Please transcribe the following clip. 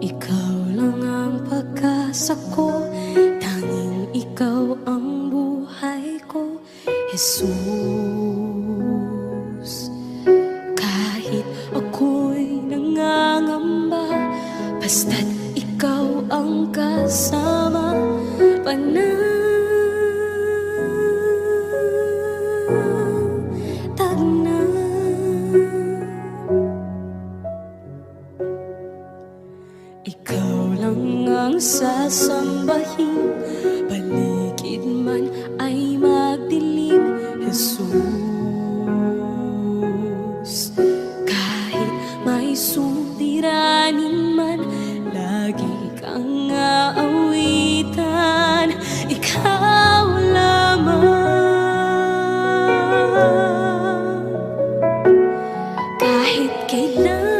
Ikaw lang ang pag-asa ko, tanging ikaw ang buhay ko, Jesus. Kahit ako'y nangangamba, basta't ikaw ang kasama, panatag na. Ikaw lang ang sasambahin, paligid man ay magdilim, Jesus. Kahit may suliranin man, lagi kang aawitan, ikaw lamang. Kahit kailan